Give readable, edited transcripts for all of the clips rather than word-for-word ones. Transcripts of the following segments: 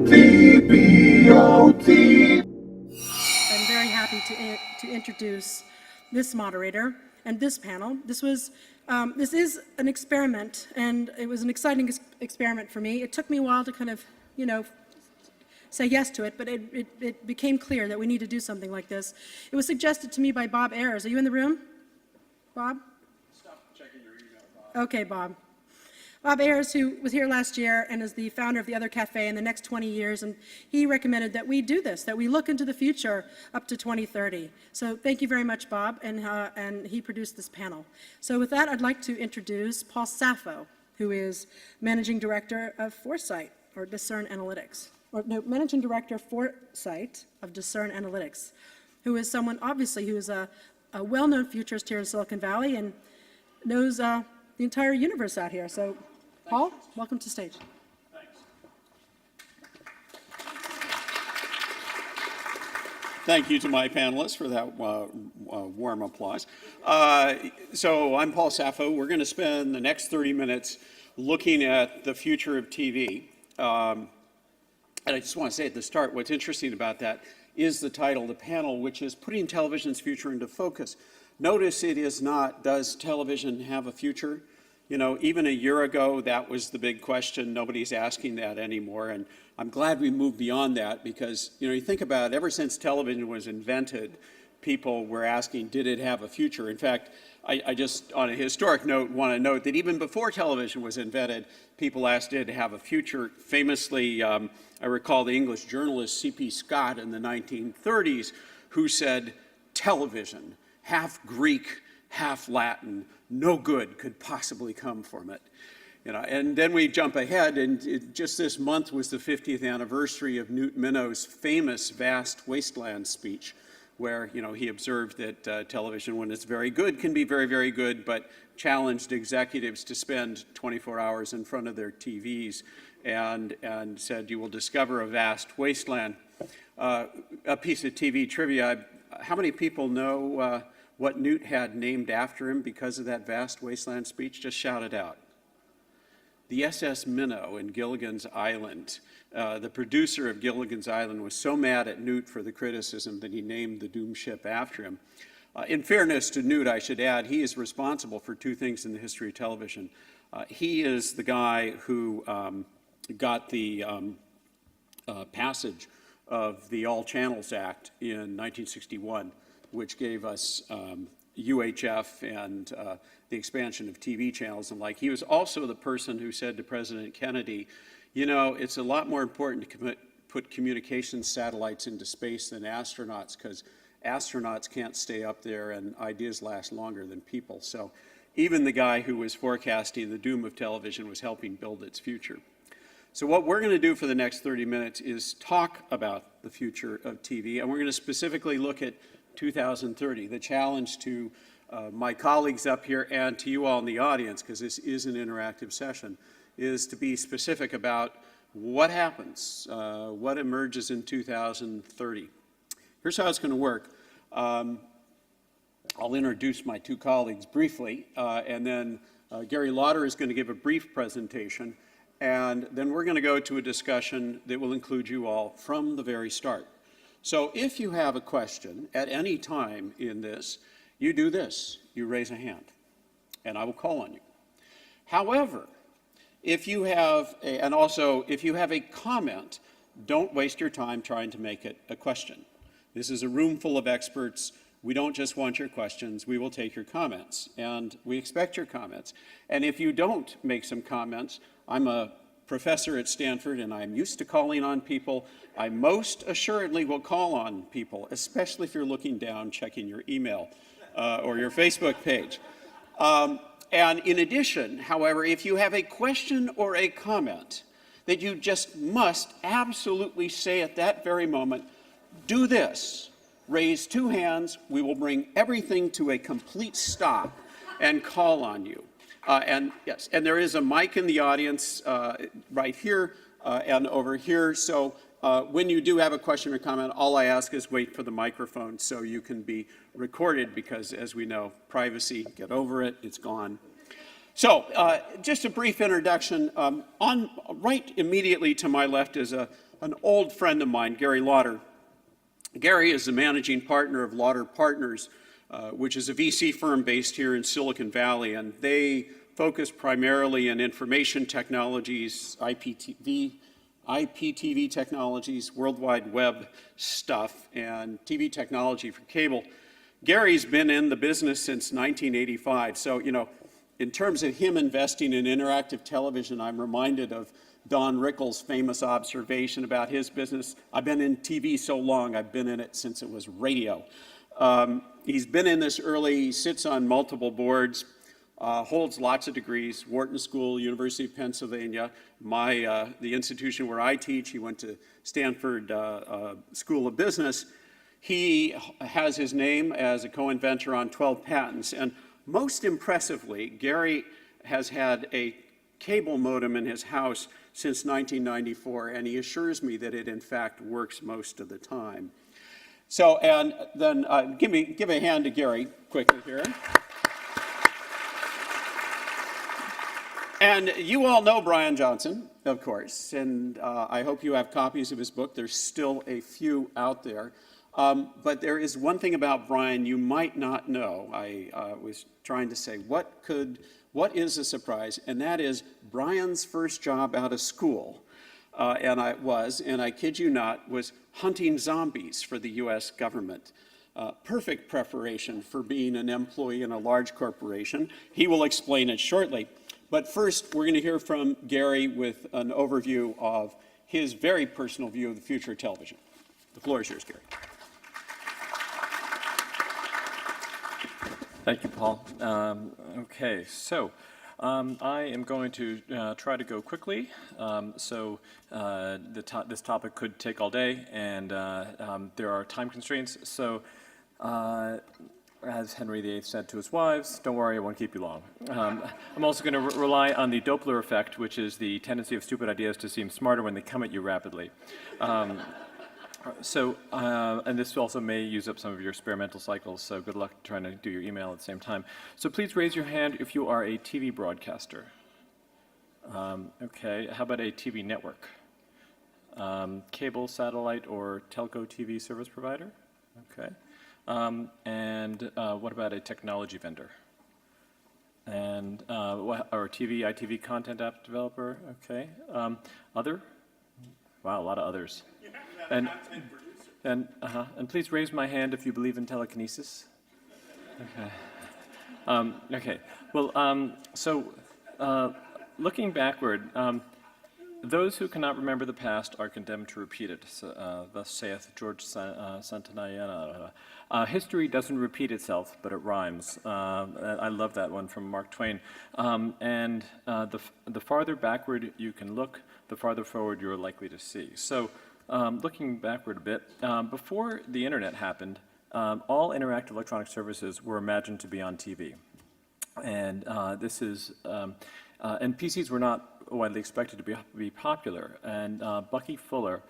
TVOT. I'm very happy to introduce this moderator and this panel. This is an experiment, and it was an exciting experiment for me. It took me a while to kind of, say yes to it, but it became clear that we need to do something like this. It was suggested to me by Bob Ayers. Are you in the room, Bob? Stop checking your email, Bob. Okay, Bob. Bob Ayers, who was here last year and is the founder of The Other Cafe in the next 20 years, and he recommended that we do this, that we look into the future up to 2030. So thank you very much, Bob, and he produced this panel. So with that, I'd like to introduce Paul Saffo, who is Managing Director of Foresight, or Discern Analytics, Managing Director Foresight of Discern Analytics, who is someone, obviously, who is a well-known futurist here in Silicon Valley and knows the entire universe out here. So, Paul, welcome to stage. Thanks. Thank you to my panelists for that warm applause. So I'm Paul Saffo. We're going to spend the next 30 minutes looking at the future of TV. And I just want to say at the start, what's interesting about that is the title of the panel, which is Putting Television's Future into Focus. Notice it is not, does television have a future? Even a year ago, that was the big question. Nobody's asking that anymore. And I'm glad we moved beyond that because, you think about it, ever since television was invented, people were asking, did it have a future? In fact, I just, on a historic note, want to note that even before television was invented, people asked, did it have a future? Famously, I recall the English journalist C.P. Scott in the 1930s, who said, television, half Greek, half Latin, no good could possibly come from it. And then we jump ahead, and just this month was the 50th anniversary of Newt Minnow's famous vast wasteland speech, where he observed that television, when it's very good, can be very, very good, but challenged executives to spend 24 hours in front of their TVs and said, you will discover a vast wasteland. A piece of TV trivia, how many people know what Newt had named after him because of that vast wasteland speech? Just shout it out. The SS Minnow in Gilligan's Island. The producer of Gilligan's Island was so mad at Newt for the criticism that he named the doom ship after him. In fairness to Newt, I should add, he is responsible for two things in the history of television. He is the guy who got the passage of the All Channels Act in 1961, which gave us UHF and the expansion of TV channels and like. He was also the person who said to President Kennedy, it's a lot more important to put communications satellites into space than astronauts, because astronauts can't stay up there and ideas last longer than people. So even the guy who was forecasting the doom of television was helping build its future. So what we're going to do for the next 30 minutes is talk about the future of TV, and we're going to specifically look at 2030. The challenge to my colleagues up here and to you all in the audience, because this is an interactive session, is to be specific about what happens, what emerges in 2030. Here's how it's going to work. I'll introduce my two colleagues briefly, and then Gary Lauder is going to give a brief presentation, and then we're going to go to a discussion that will include you all from the very start. So if you have a question at any time in this, you do this. You raise a hand, and I will call on you. However, if you have a comment, don't waste your time trying to make it a question. This is a room full of experts. We don't just want your questions. We will take your comments, and we expect your comments. And if you don't make some comments, I'm a professor at Stanford, and I'm used to calling on people. I most assuredly will call on people, especially if you're looking down, checking your email or your Facebook page. And in addition, however, if you have a question or a comment that you just must absolutely say at that very moment, do this. Raise two hands. We will bring everything to a complete stop and call on you. And yes, and there is a mic in the audience right here and over here. So when you do have a question or comment, all I ask is wait for the microphone so you can be recorded, because as we know, privacy, get over it, it's gone. So, just a brief introduction. Right immediately to my left is an old friend of mine, Gary Lauder. Gary is the managing partner of Lauder Partners, which is a VC firm based here in Silicon Valley, and they focus primarily on information technologies, IPTV technologies, World Wide Web stuff, and TV technology for cable. Gary's been in the business since 1985, so, you know, in terms of him investing in interactive television, I'm reminded of Don Rickles' famous observation about his business. I've been in TV so long, I've been in it since it was radio. He's been in this early, he sits on multiple boards, holds lots of degrees, Wharton School, University of Pennsylvania, the institution where I teach. He went to Stanford School of Business. He has his name as a co-inventor on 12 patents, and most impressively, Gary has had a cable modem in his house since 1994, and he assures me that it in fact works most of the time. So, and then give a hand to Gary quickly here. And you all know Brian Johnson, of course, and I hope you have copies of his book. There's still a few out there. But there is one thing about Brian you might not know. I was trying to say, what is a surprise? And that is Brian's first job out of school, and I kid you not, was hunting zombies for the US government. Perfect preparation for being an employee in a large corporation. He will explain it shortly. But first, we're going to hear from Gary with an overview of his very personal view of the future of television. The floor is yours, Gary. Thank you, Paul. Okay, so I am going to try to go quickly. This topic could take all day, and there are time constraints. So, as Henry VIII said to his wives, don't worry, I won't keep you long. I'm also going to rely on the Doppler effect, which is the tendency of stupid ideas to seem smarter when they come at you rapidly. And this also may use up some of your spare mental cycles, so good luck trying to do your email at the same time. So please raise your hand if you are a TV broadcaster. Okay, how about a TV network? Cable, satellite, or telco TV service provider? Okay. And what about a technology vendor? And, or TV, ITV content app developer? Okay. Other? Wow, a lot of others. And please raise my hand if you believe in telekinesis. Okay. Okay. Well, looking backward, those who cannot remember the past are condemned to repeat it. Thus saith George Santayana. History doesn't repeat itself, but it rhymes. I love that one from Mark Twain. The farther backward you can look, the farther forward you're likely to see. So, looking backward a bit, before the internet happened, all interactive electronic services were imagined to be on TV. And and PCs were not widely expected to be popular. And Bucky Fuller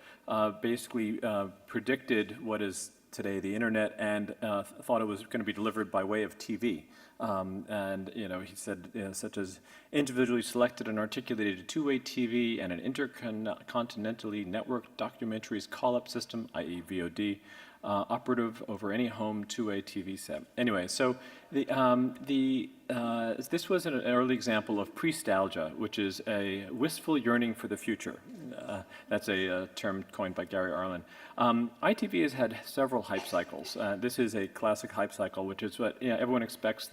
basically predicted what is today the internet, and thought it was going to be delivered by way of TV. He said, such as individually selected and articulated two-way TV and an intercontinentally networked documentaries call-up system, i.e. VOD, operative over any home two-way TV set. Anyway, so this was an early example of prestalgia, which is a wistful yearning for the future. That's a term coined by Gary Arlen. ITV has had several hype cycles. This is a classic hype cycle, which is what everyone expects.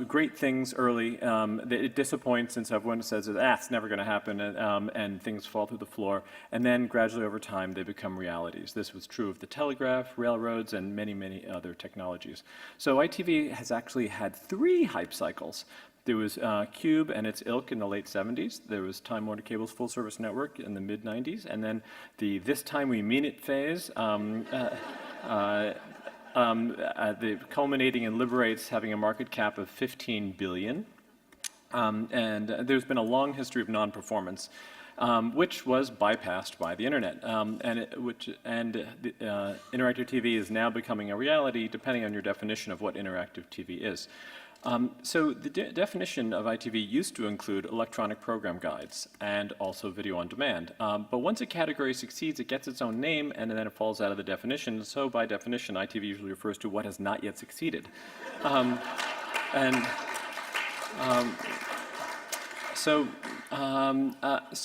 Great things early. It disappoints since everyone says, it's never going to happen, and things fall through the floor. And then gradually over time, they become realities. This was true of the telegraph, railroads, and many, many other technologies. So ITV has actually had 3 hype cycles. There was Cube and its ilk in the late 70s. There was Time Warner Cable's full-service network in the mid-90s. And then the This Time We Mean It phase, the culminating in Liberate's having a market cap of $15 billion. And there's been a long history of non-performance, which was bypassed by the internet. Interactive TV is now becoming a reality, depending on your definition of what interactive TV is. So the definition of ITV used to include electronic program guides and also video on demand. But once a category succeeds, it gets its own name and then it falls out of the definition. So by definition, ITV usually refers to what has not yet succeeded. So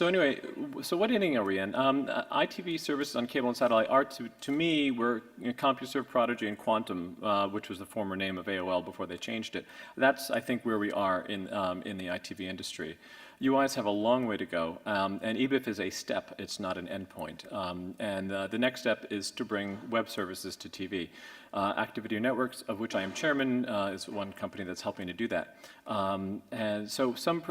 anyway, so what inning are we in? ITV services on cable and satellite are, to me, were CompuServe, Prodigy, and Quantum, which was the former name of AOL before they changed it. That's, I think, where we are in the ITV industry. UIs have a long way to go, and eBIF is a step, it's not an endpoint. The next step is to bring web services to TV. Active Video Networks, of which I am chairman, is one company that's helping to do that. And so some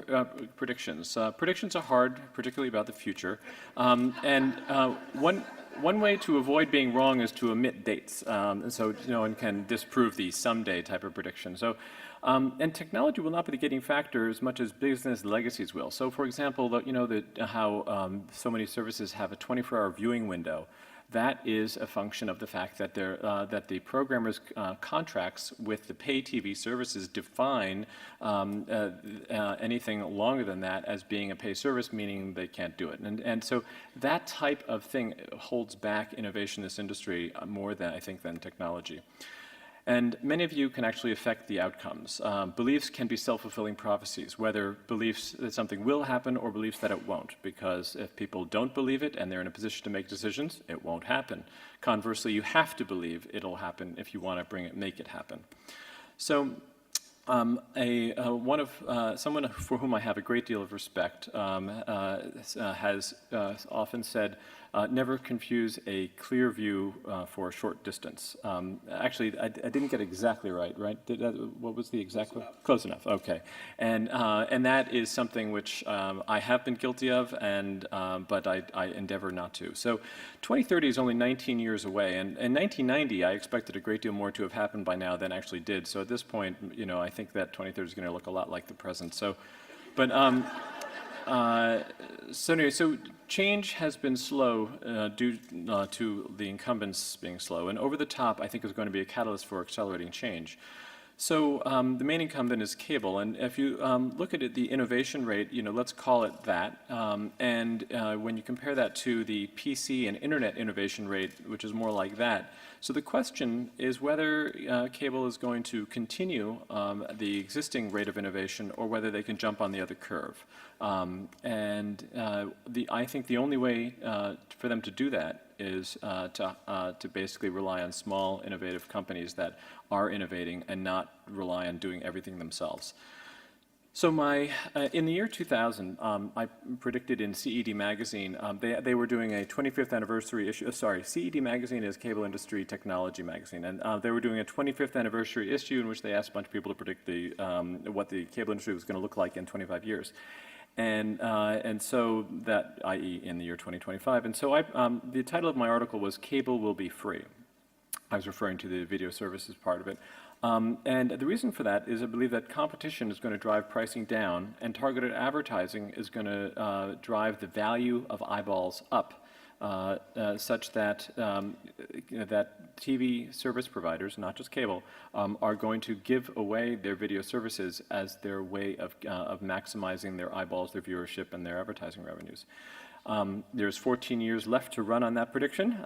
predictions. Predictions are hard, particularly about the future. One way to avoid being wrong is to omit dates, so no one can disprove the someday type of prediction. So, and technology will not be the gating factor as much as business legacies will. So, for example, how so many services have a 24-hour viewing window. That is a function of the fact that that the programmers' contracts with the pay TV services define anything longer than that as being a pay service, meaning they can't do it. And so that type of thing holds back innovation in this industry more than, I think, than technology. And many of you can actually affect the outcomes. Beliefs can be self-fulfilling prophecies, whether beliefs that something will happen or beliefs that it won't, because if people don't believe it and they're in a position to make decisions, it won't happen. Conversely, you have to believe it'll happen if you want to make it happen. So someone for whom I have a great deal of respect has often said, never confuse a clear view for a short distance. Actually, I didn't get it exactly right? What was the exact one? Close enough, okay. And that is something which I have been guilty of, but I endeavor not to. So 2030 is only 19 years away, and in 1990, I expected a great deal more to have happened by now than actually did. So at this point, I think that 2030 is going to look a lot like the present. So, but so anyway, so change has been slow due to the incumbents being slow, and over the top, I think, is going to be a catalyst for accelerating change. So the main incumbent is cable, and if you look at it, the innovation rate, let's call it that, and when you compare that to the PC and internet innovation rate, which is more like that, so the question is whether cable is going to continue the existing rate of innovation or whether they can jump on the other curve. I think the only way for them to do that is to basically rely on small, innovative companies that are innovating and not rely on doing everything themselves. So in the year 2000, I predicted in CED magazine, they were doing a 25th anniversary issue, CED magazine is Cable Industry Technology magazine, and they were doing a 25th anniversary issue in which they asked a bunch of people to predict what the cable industry was going to look like in 25 years. And so that, i.e. in the year 2025. And so the title of my article was Cable Will Be Free. I was referring to the video services part of it. And the reason for that is I believe that competition is going to drive pricing down, and targeted advertising is going to drive the value of eyeballs up, such that that TV service providers, not just cable, are going to give away their video services as their way of maximizing their eyeballs, their viewership, and their advertising revenues. There's 14 years left to run on that prediction.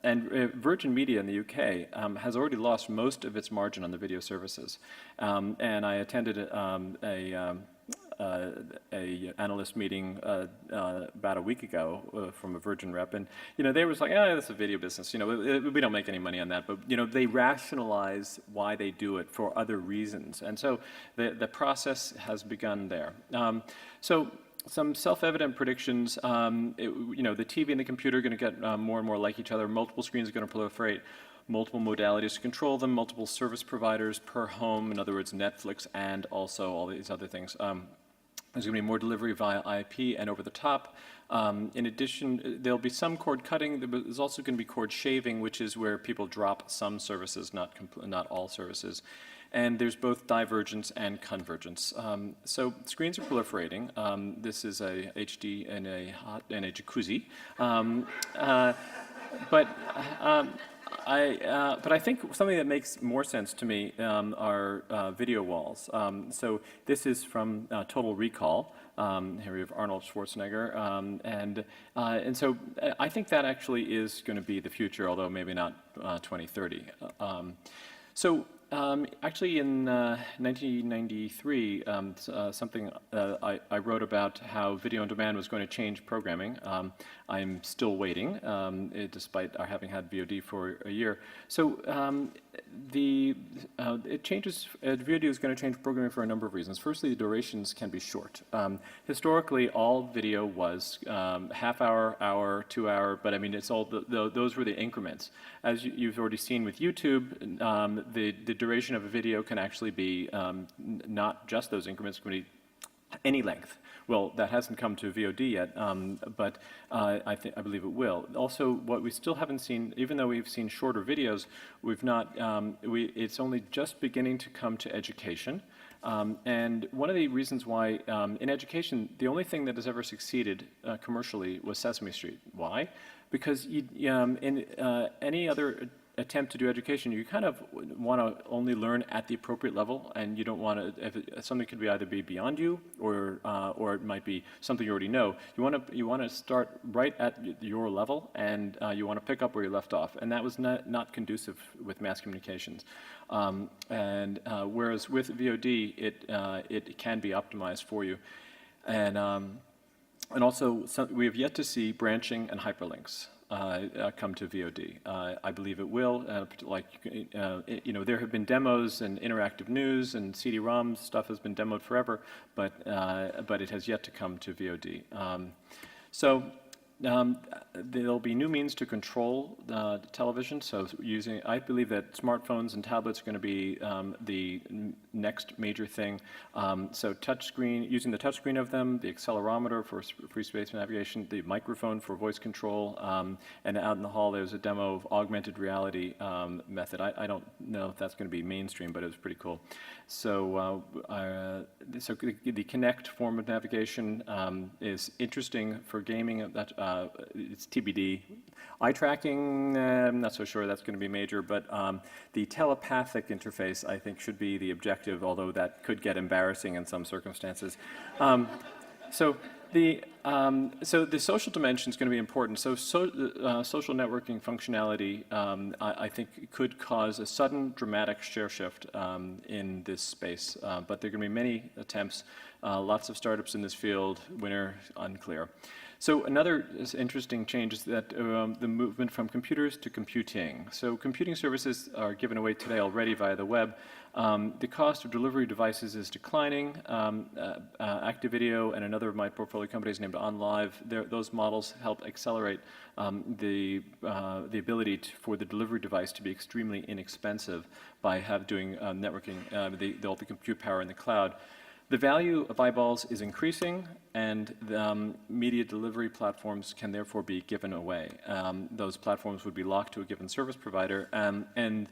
And Virgin Media in the UK has already lost most of its margin on the video services. And I attended a analyst meeting about a week ago from a Virgin rep, and they were like, that's a video business. We don't make any money on that. But they rationalize why they do it for other reasons, and so the process has begun there. So some self-evident predictions. The TV and the computer are going to get more and more like each other. Multiple screens are going to proliferate. Multiple modalities to control them, multiple service providers per home, in other words, Netflix, and also all these other things. There's going to be more delivery via IP and over the top. In addition, there'll be some cord cutting. There's also going to be cord shaving, which is where people drop some services, not all services. And there's both divergence and convergence. So screens are proliferating. This is a HD in a jacuzzi. But I think something that makes more sense to me are video walls. So this is from Total Recall. Here we have Arnold Schwarzenegger, and so I think that actually is going to be the future, although maybe not 2030. Actually, in 1993, something I wrote about how video on demand was going to change programming. I'm still waiting, despite our having had VOD for a year. So it changes. VOD is going to change programming for a number of reasons. Firstly, the durations can be short. Historically, all video was half hour, hour, 2 hour, but I mean, it's all those were the increments. As you've already seen with YouTube, the duration of a video can actually be not just those increments, it can be any length. Well, that hasn't come to VOD yet, but I believe it will. Also, what we still haven't seen, even though we've seen shorter videos, we've not. It's only just beginning to come to education. And one of the reasons why in education, the only thing that has ever succeeded commercially was Sesame Street. Why? Because in any other attempt to do education, you kind of want to only learn at the appropriate level, and you don't want to. Something could be either be beyond you, or it might be something you already know. You want to start right at your level, and you want to pick up where you left off, and that was not conducive with mass communications. Whereas with VOD, it can be optimized for you, and also we have yet to see branching and hyperlinks come to VOD. I believe it will. There have been demos and interactive news and CD-ROM stuff has been demoed forever, but it has yet to come to VOD. There'll be new means to control television. So I believe that smartphones and tablets are going to be the next major thing. So touchscreen, using the touchscreen of them, the accelerometer for free space navigation, the microphone for voice control, and out in the hall there's a demo of augmented reality method. I don't know if that's going to be mainstream, but it was pretty cool. So the Kinect form of navigation is interesting for gaming. It's TBD. Eye tracking, I'm not so sure that's going to be major, but the telepathic interface, I think, should be the objective, although that could get embarrassing in some circumstances. So the social dimension is going to be important. So social networking functionality, I think, could cause a sudden dramatic share shift in this space. But there are going to be many attempts, lots of startups in this field, winner unclear. So another interesting change is that the movement from computers to computing. So computing services are given away today already via the web. The cost of delivery devices is declining. Activideo and another of my portfolio companies named OnLive, those models help accelerate the ability for the delivery device to be extremely inexpensive by doing networking, the compute power in the cloud. The value of eyeballs is increasing, and the media delivery platforms can therefore be given away. Those platforms would be locked to a given service provider, and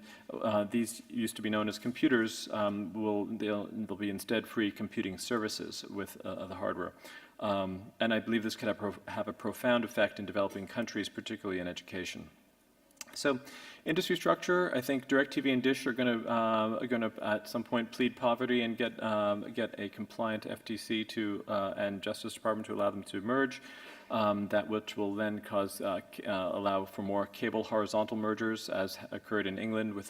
these used to be known as computers. They'll be instead free computing services with the hardware. And I believe this could have a profound effect in developing countries, particularly in education. So, industry structure. I think DirecTV and Dish are going to at some point plead poverty and get a compliant FTC and Justice Department to allow them to merge. That which will then allow for more cable horizontal mergers, as occurred in England with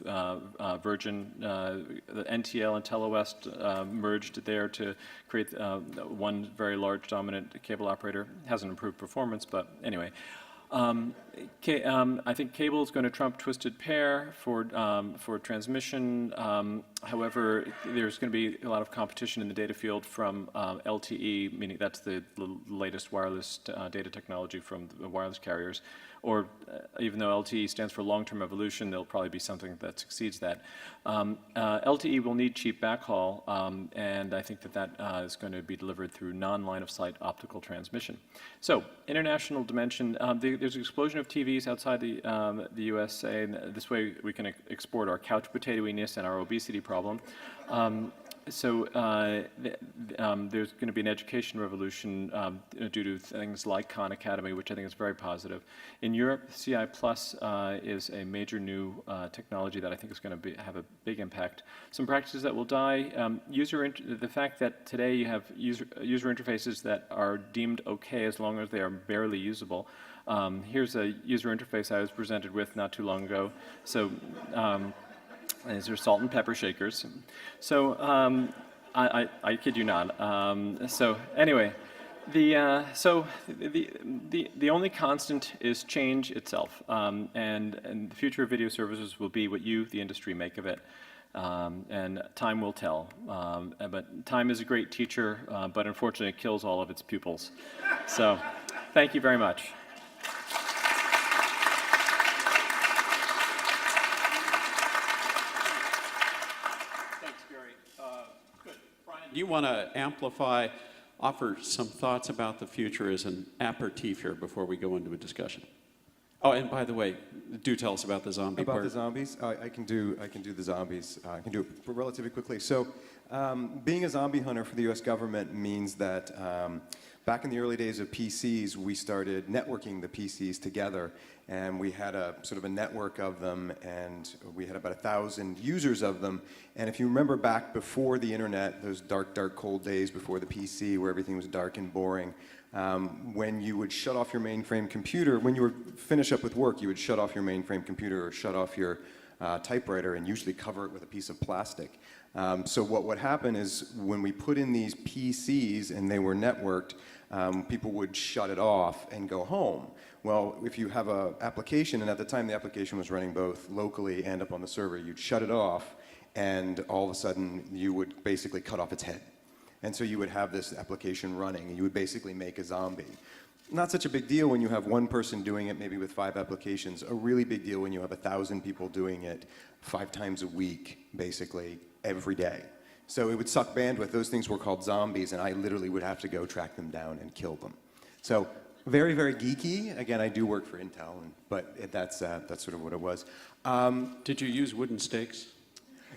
Virgin, the NTL and TeleWest merged there to create one very large dominant cable operator. Hasn't improved performance, but anyway. I think cable is going to trump twisted pair for transmission. However, there's going to be a lot of competition in the data field from LTE, meaning that's the latest wireless data technology from the wireless carriers. Or even though LTE stands for long-term evolution, there'll probably be something that succeeds that. LTE will need cheap backhaul, and I think that is going to be delivered through non-line-of-sight optical transmission. So, international dimension. There's an explosion of TVs outside the USA, and this way we can export our couch potatoiness and our obesity problem. there's going to be an education revolution due to things like Khan Academy, which I think is very positive. In Europe, CI Plus is a major new technology that I think is going to have a big impact. Some practices that will die, the fact that today you have user interfaces that are deemed okay as long as they are barely usable. Here's a user interface I was presented with not too long ago. So these are salt and pepper shakers. So I kid you not. So anyway, the only constant is change itself, and the future of video services will be what you, the industry, make of it. And time will tell. But time is a great teacher, but unfortunately it kills all of its pupils. So thank you very much. Do you want to offer some thoughts about the future as an aperitif here before we go into a discussion? Oh, and by the way, do tell us about the zombie part. About the zombies? I can do the zombies. I can do it relatively quickly. So being a zombie hunter for the US government means that back in the early days of PCs, we started networking the PCs together, and we had a sort of a network of them, and we had about 1,000 users of them. And if you remember back before the internet, those dark, dark, cold days before the PC where everything was dark and boring, when you would shut off your mainframe computer, when you would finish up with work, you would shut off your mainframe computer or shut off your typewriter and usually cover it with a piece of plastic. So what would happen is when we put in these PCs and they were networked, people would shut it off and go home. Well, if you have an application, and at the time the application was running both locally and up on the server, you'd shut it off, and all of a sudden you would basically cut off its head. And so you would have this application running, and you would basically make a zombie. Not such a big deal when you have one person doing it, maybe with 5 applications. A really big deal when you have 1,000 people doing it 5 times a week, basically, every day. So it would suck bandwidth. Those things were called zombies, and I literally would have to go track them down and kill them. So very, very geeky. Again, I do work for Intel, but that's sort of what it was. Did you use wooden stakes?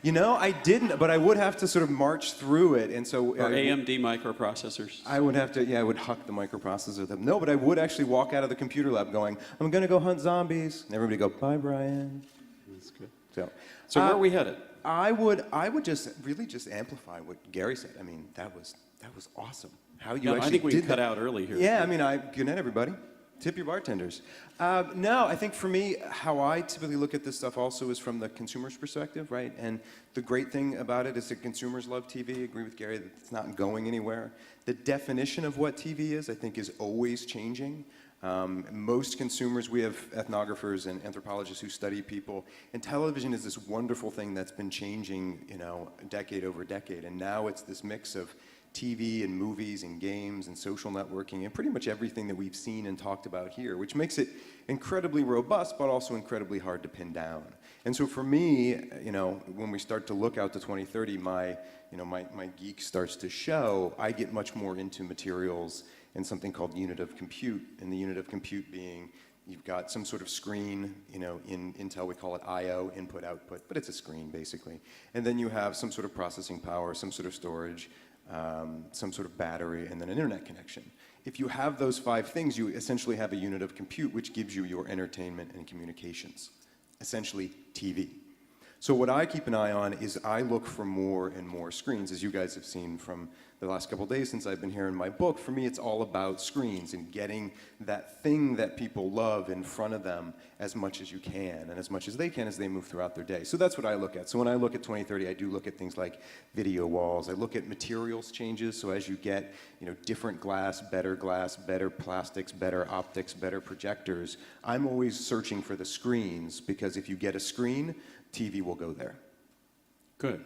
You know, I didn't, but I would have to sort of march through it, and so... Or AMD microprocessors? I would have to, yeah, I would huck the microprocessor with them. No, but I would actually walk out of the computer lab going, I'm going to go hunt zombies. And everybody go, bye, Brian. That's good. So where are we headed? I would just really just amplify what Gary said. I mean, that was awesome. How you actually I think we did cut that. out early here. Yeah, I mean, good night, everybody. Tip your bartenders. No, I think for me, how I typically look at this stuff also is from the consumer's perspective, right? And the great thing about it is that consumers love TV. I agree with Gary that it's not going anywhere. The definition of what TV is, I think, is always changing. Most consumers, we have ethnographers and anthropologists who study people, and television is this wonderful thing that's been changing, you know, decade over decade, and now it's this mix of TV and movies and games and social networking and pretty much everything that we've seen and talked about here, which makes it incredibly robust but also incredibly hard to pin down. And so for me, you know, when we start to look out to 2030, my geek starts to show. I get much more into materials and something called unit of compute, and the unit of compute being you've got some sort of screen, you know, in Intel we call it I/O, input, output, but it's a screen basically. And then you have some sort of processing power, some sort of storage, some sort of battery, and then an internet connection. If you have those 5 things, you essentially have a unit of compute which gives you your entertainment and communications, essentially TV. So what I keep an eye on is I look for more and more screens, as you guys have seen from the last couple of days since I've been here in my book. For me, it's all about screens and getting that thing that people love in front of them as much as you can and as much as they can as they move throughout their day. So that's what I look at. So when I look at 2030, I do look at things like video walls. I look at materials changes. So as you get, you know, different glass, better plastics, better optics, better projectors, I'm always searching for the screens, because if you get a screen, TV will go there. Good.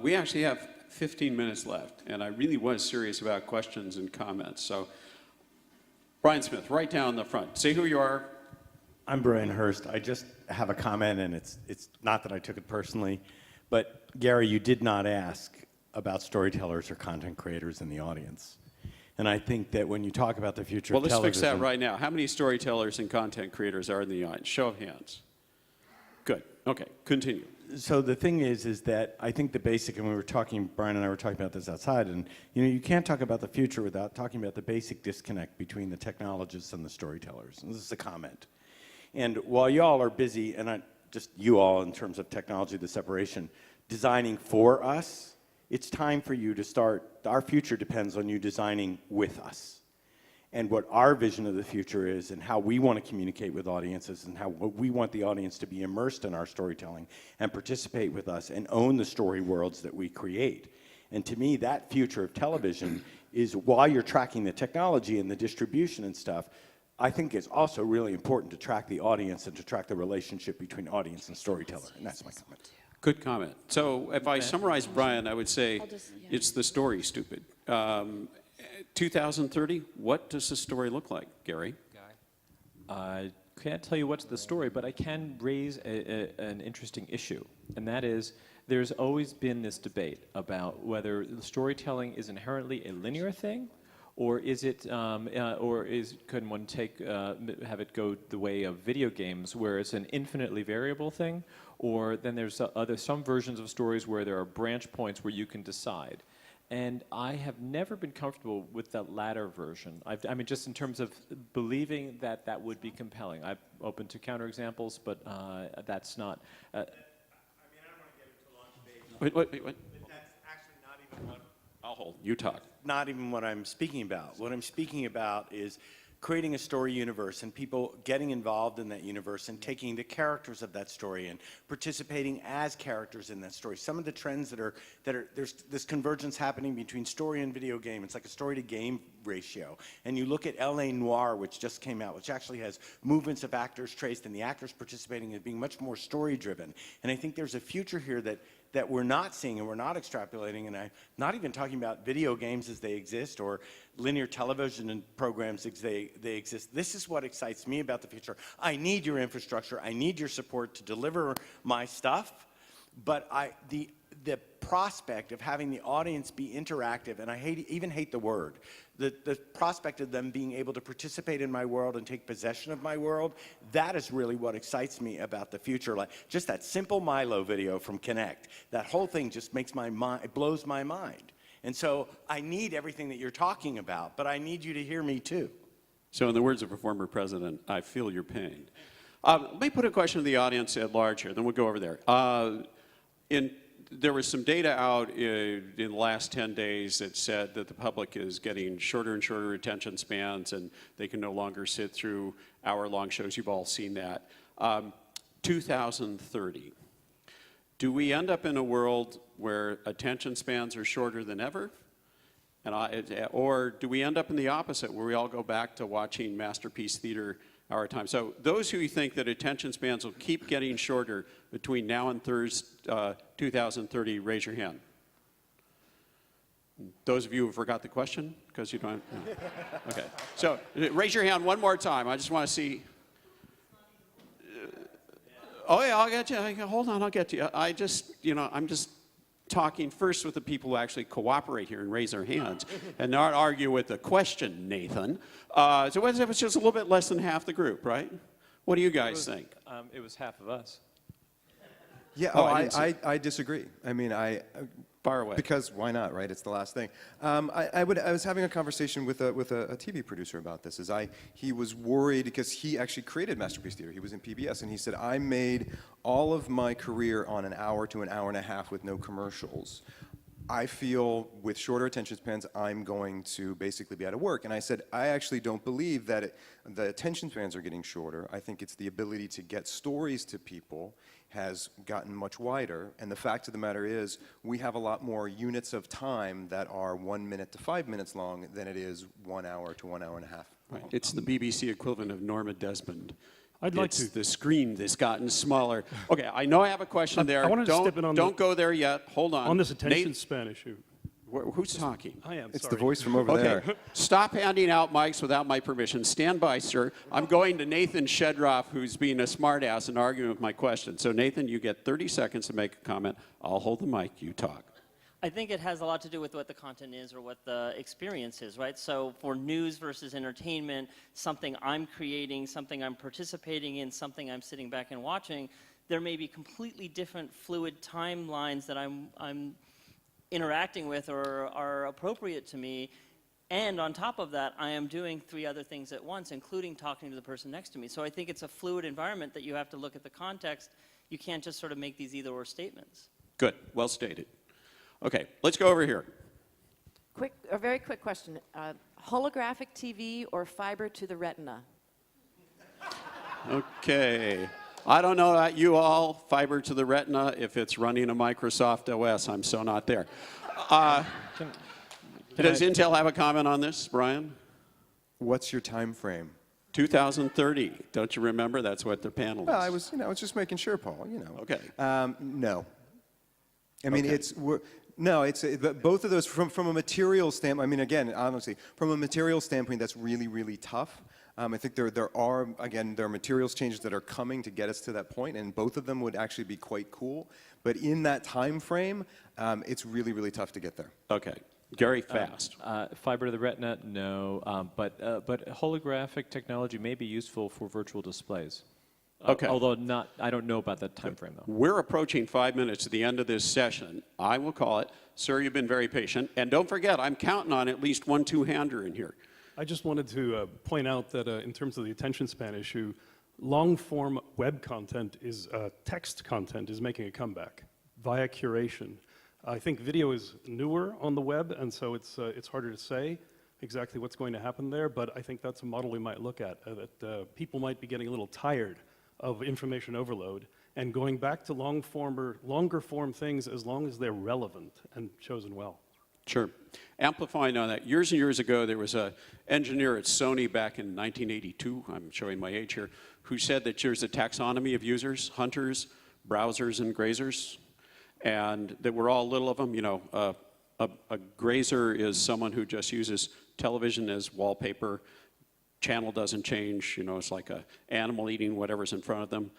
We actually have 15 minutes left, and I really was serious about questions and comments. So, Brian Smith, right down the front. Say who you are. I'm Brian Hurst. I just have a comment, and it's not that I took it personally, but Gary, you did not ask about storytellers or content creators in the audience. And I think that when you talk about the future of television... Well, let's fix that right now. How many storytellers and content creators are in the audience? Show of hands. Good. Okay, continue. So the thing is that I think the basic, and we were talking, Brian and I were talking about this outside, and you can't talk about the future without talking about the basic disconnect between the technologists and the storytellers. And this is a comment. And while y'all are busy, and just you all in terms of technology, the separation, designing for us, it's time for you to start, our future depends on you designing with us. And what our vision of the future is, and how we want to communicate with audiences, and how we want the audience to be immersed in our storytelling and participate with us and own the story worlds that we create. And to me, that future of television is, while you're tracking the technology and the distribution and stuff, I think it's also really important to track the audience and to track the relationship between audience and storyteller. And that's my comment. Good comment. So if I summarize Brian, I would say it's the story, stupid. 2030, what does the story look like, Gary? I can't tell you what's the story, but I can raise an interesting issue, and that is there's always been this debate about whether the storytelling is inherently a linear thing, or is it, can one have it go the way of video games, where it's an infinitely variable thing, or then there's some versions of stories where there are branch points where you can decide. And I have never been comfortable with the latter version. I mean, just in terms of believing that that would be compelling. I'm open to counterexamples, but that's not. I mean, I don't want to get into a long debate. Wait. But that's actually not even what. I'll hold. You talk. Not even what I'm speaking about. What I'm speaking about is creating a story universe and people getting involved in that universe and taking the characters of that story and participating as characters in that story. Some of the trends that are there's this convergence happening between story and video game. It's like a story to game ratio. And you look at L.A. Noire, which just came out, which actually has movements of actors traced and the actors participating as being much more story driven. And I think there's a future here that we're not seeing and we're not extrapolating, and I'm not even talking about video games as they exist or linear television and programs as they exist. This is what excites me about the future. I need your infrastructure. I need your support to deliver my stuff, but the prospect of having the audience be interactive, and I even hate the word, the prospect of them being able to participate in my world and take possession of my world, that is really what excites me about the future. Like just that simple Milo video from Connect, that whole thing just makes my mind, it blows my mind. And so I need everything that you're talking about, but I need you to hear me too. So in the words of a former president, I feel your pain. Let me put a question to the audience at large here, then we'll go over there. There was some data out in the last 10 days that said that the public is getting shorter and shorter attention spans and they can no longer sit through hour-long shows. You've all seen that. 2030. Do we end up in a world where attention spans are shorter than ever? Or do we end up in the opposite, where we all go back to watching masterpiece theater our time? So those who think that attention spans will keep getting shorter between now and 2030, raise your hand. Those of you who forgot the question, because you don't. No. Okay. So raise your hand one more time. I just want to see. Oh yeah, I'll get you. Hold on, I'll get you. I'm just talking first with the people who actually cooperate here and raise their hands and not argue with the question, Nathan. So what if it's just a little bit less than half the group, right? What do you guys think? It was half of us. Yeah, I disagree. I mean, Far away. Because why not, right? It's the last thing. I was having a conversation with a TV producer about this. He was worried because he actually created Masterpiece Theater. He was in PBS, and he said, I made all of my career on an hour to an hour and a half with no commercials. I feel with shorter attention spans, I'm going to basically be out of work. And I said, I actually don't believe that the attention spans are getting shorter. I think it's the ability to get stories to people has gotten much wider. And the fact of the matter is, we have a lot more units of time that are 1 minute to 5 minutes long than it is 1 hour to 1 hour and a half. Right. It's the BBC equivalent of Norma Desmond. It's the screen that's gotten smaller. Okay, I know I have a question there. I wanted to step in on don't go there yet. Hold on. On this attention span issue. Who's talking? I am, It's sorry. the voice from over there. Stop handing out mics without my permission. Stand by, sir. I'm going to Nathan Shedroff, who's being a smartass and arguing with my question. So, Nathan, you get 30 seconds to make a comment. I'll hold the mic. You talk. I think it has a lot to do with what the content is or what the experience is, right? So for news versus entertainment, something I'm creating, something I'm participating in, something I'm sitting back and watching, there may be completely different fluid timelines that I'm interacting with or are appropriate to me. And on top of that, I am doing 3 other things at once, including talking to the person next to me. So I think it's a fluid environment that you have to look at the context. You can't just sort of make these either-or statements. Good, well stated. Okay, let's go over here. A very quick question. Holographic TV or fiber to the retina? Okay. I don't know about you all, fiber to the retina, if it's running a Microsoft OS. I'm so not there. Does Intel have a comment on this, Brian? What's your time frame? 2030. Don't you remember? That's what the panelists. Well, I was just making sure, Paul. Okay. No. I mean, Okay. but both of those from a material standpoint. I mean, again, honestly, from a material standpoint, that's really, really tough. I think there are materials changes that are coming to get us to that point, and both of them would actually be quite cool. But in that time frame, it's really, really tough to get there. Okay. Gary, fast. Fiber to the retina, no. But holographic technology may be useful for virtual displays. Okay. Although I don't know about that time frame, though. We're approaching 5 minutes at the end of this session. I will call it. Sir, you've been very patient. And don't forget, I'm counting on at least 1 two-hander in here. I just wanted to point out that in terms of the attention span issue, long-form web content text content is making a comeback via curation. I think video is newer on the web, and so it's harder to say exactly what's going to happen there, but I think that's a model we might look at, that people might be getting a little tired of information overload and going back to longer form things as long as they're relevant and chosen well. Sure. Amplifying on that, years and years ago, there was an engineer at Sony back in 1982, I'm showing my age here, who said that there's a taxonomy of users, hunters, browsers, and grazers, and that we're all little of them. You know, a grazer is someone who just uses television as wallpaper, channel doesn't change, you know, it's like an animal eating whatever's in front of them.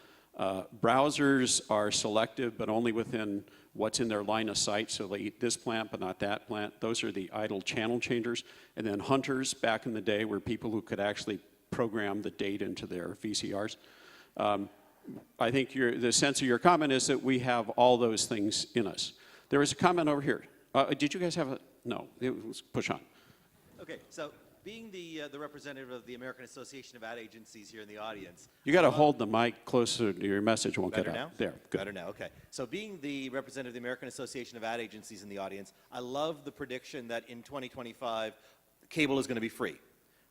Browsers are selective, but only within what's in their line of sight, so they eat this plant but not that plant. Those are the idle channel changers. And then hunters back in the day were people who could actually program the date into their VCRs. I think the sense of your comment is that we have all those things in us. There was a comment over here. Did you guys have a, no, it was push on. Okay, so being the representative of the American Association of Ad Agencies here in the audience. You got to hold the mic closer to your message, won't get Better out. now? There, good. Better now, okay. So being the representative of the American Association of Ad Agencies in the audience, I love the prediction that in 2025, cable is going to be free.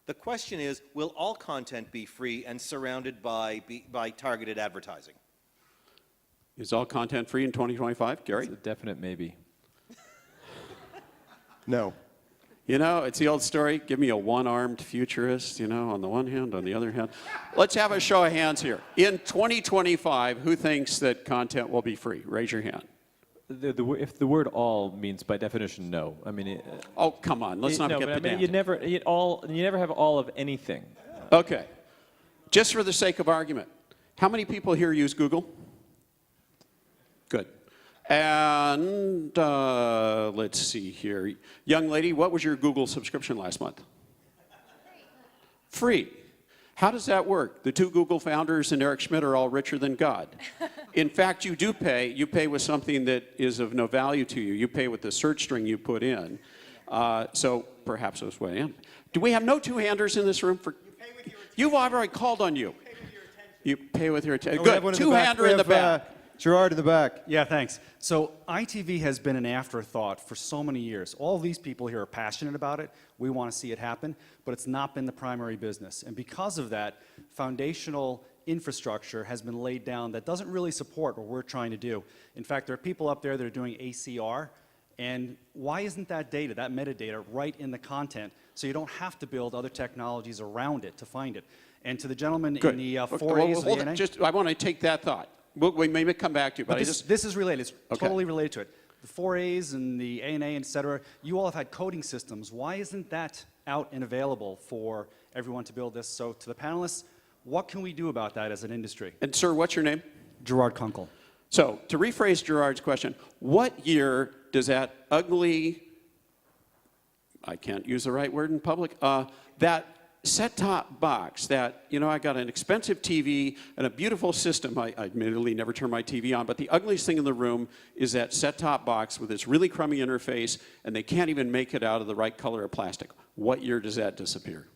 The question is, will all content be free and surrounded by targeted advertising? Is all content free in 2025, Gary? It's a definite maybe. No. You know, it's the old story, give me a one-armed futurist, you know, on the one hand, on the other hand. Let's have a show of hands here. In 2025, who thinks that content will be free? Raise your hand. If the word all means by definition no. I mean, Oh, come on, let's not get but I pedantic. mean, you never have all of anything. Okay, just for the sake of argument, how many people here use Google? Good. And let's see here. Young lady, what was your Google subscription last month? Free. How does that work? The 2 Google founders and Eric Schmidt are all richer than God. In fact, you do pay. You pay with something that is of no value to you. You pay with the search string you put in. So perhaps that's what I am. Do we have no two-handers in this room? You pay with your attention. You've already called on you. You pay with your attention. Good. Two-hander in the back. Gerard in the back. Yeah, thanks. So ITV has been an afterthought for so many years. All these people here are passionate about it. We want to see it happen, but it's not been the primary business. And because of that, foundational infrastructure has been laid down that doesn't really support what we're trying to do. In fact, there are people up there that are doing ACR, and why isn't that data, that metadata, right in the content so you don't have to build other technologies around it to find it? And to the gentleman in the 4As of the ANA. I want to take that thought. We may come back to you, but this is related. It's Okay. totally related to it. The 4As and the ANA, et cetera, you all have had coding systems. Why isn't that out and available for everyone to build this? So to the panelists, what can we do about that as an industry? And sir, what's your name? Gerard Kunkel. So to rephrase Gerard's question, what year does that ugly, I can't use the right word in public, that set-top box that, you know, I got an expensive TV and a beautiful system. I admittedly never turn my TV on, but the ugliest thing in the room is that set-top box with its really crummy interface, and they can't even make it out of the right color of plastic. What year does that disappear?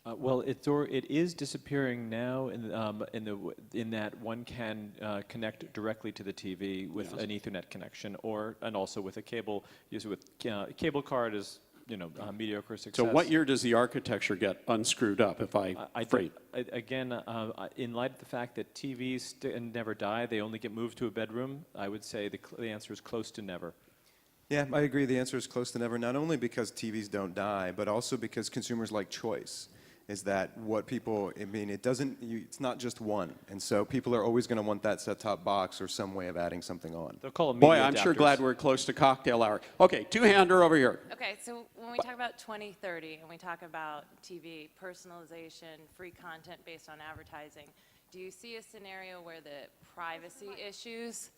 Well, it is disappearing now in that one can connect directly to the TV with an Ethernet connection, and also with a cable. Usually with cable card is mediocre success. So what year does the architecture get unscrewed up? If again, in light of the fact that TVs never die, they only get moved to a bedroom. I would say the answer is close to never. Yeah, I agree. The answer is close to never. Not only because TVs don't die, but also because consumers like choice. Is that what people, I mean, it's not just one. And so people are always going to want that set-top box or some way of adding something on. They'll call them Boy, media I'm sure adapters. glad we're close to cocktail hour. Okay, two-hander over here. Okay, so when we talk about 2030 and we talk about TV, personalization, free content based on advertising, do you see a scenario where the privacy issues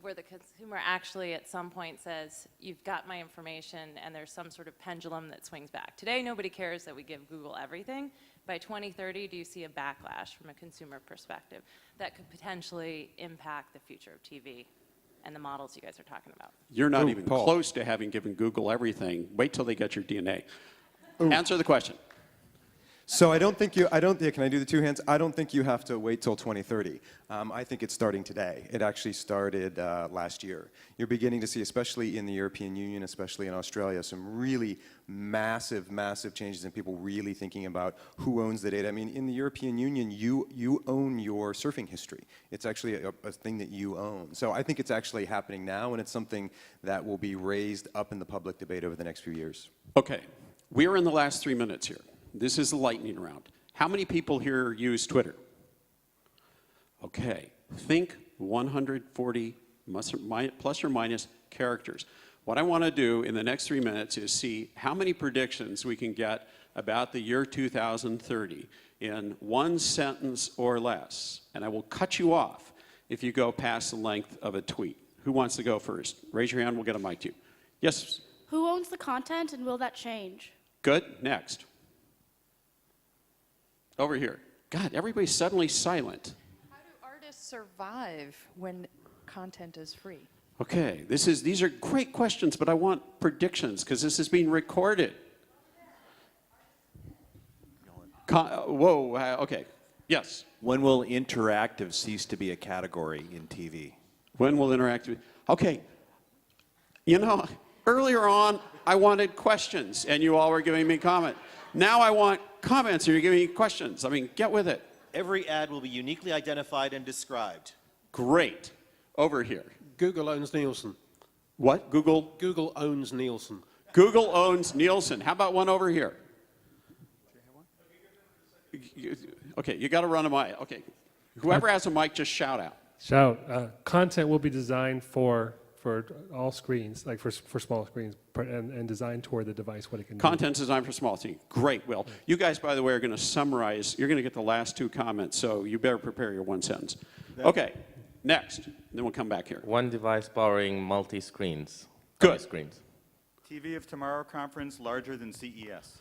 where the consumer actually at some point says, you've got my information, and there's some sort of pendulum that swings back? Today, nobody cares that we give Google everything. By 2030, do you see a backlash from a consumer perspective that could potentially impact the future of TV and the models you guys are talking about? You're not even Paul. close to having given Google everything. Wait till they get your DNA. Answer the question. So can I do the two hands? I don't think you have to wait till 2030. I think it's starting today. It actually started last year. You're beginning to see, especially in the European Union, especially in Australia, some really massive, massive changes in people really thinking about who owns the data. I mean, in the European Union, you own your surfing history. It's actually a thing that you own. So I think it's actually happening now, and it's something that will be raised up in the public debate over the next few years. Okay, we're in the last 3 minutes here. This is the lightning round. How many people here use Twitter? Okay, think 140 plus or minus characters. What I want to do in the next 3 minutes is see how many predictions we can get about the year 2030 in one sentence or less. And I will cut you off if you go past the length of a tweet. Who wants to go first? Raise your hand, we'll get a mic to you. Yes? Who owns the content, and will that change? Good, next. Over here. God, everybody's suddenly silent. How do artists survive when content is free? Okay, these are great questions, but I want predictions because this is being recorded. Okay, yes. When will interactive cease to be a category in TV? When will interactive? Okay, earlier on I wanted questions and you all were giving me comment. Now I want comments and you're giving me questions. I mean, get with it. Every ad will be uniquely identified and described. Great. Over here. Google owns Nielsen. What? Google? Google owns Nielsen. Google owns Nielsen. How about one over here? Okay, you got to run a mic. Okay. Whoever has a mic, just shout out. Shout. Content will be designed for all screens, like for small screens, and designed toward the device, what it can do. Content's designed for small screens. Great, Will. You guys, by the way, are going to summarize. You're going to get the last two comments, so you better prepare your one sentence. Okay, next. Then we'll come back here. One device powering multi-screens. Good. Screens. TV of Tomorrow conference larger than CES.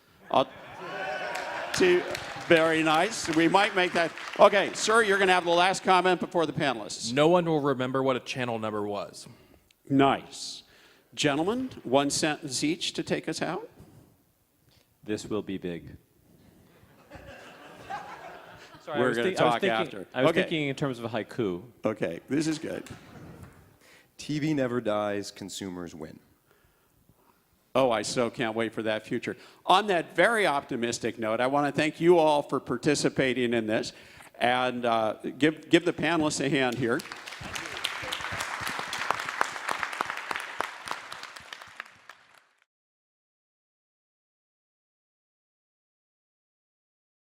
Very nice. We might make that. Okay, sir, you're going to have the last comment before the panelists. No one will remember what a channel number was. Nice. Gentlemen, one sentence each to take us out. This will be big. Sorry, We're going to talk after. I was thinking in terms of a haiku. Okay, this is good. TV never dies, consumers win. Oh, I so can't wait for that future. On that very optimistic note, I want to thank you all for participating in this, and give the panelists a hand here.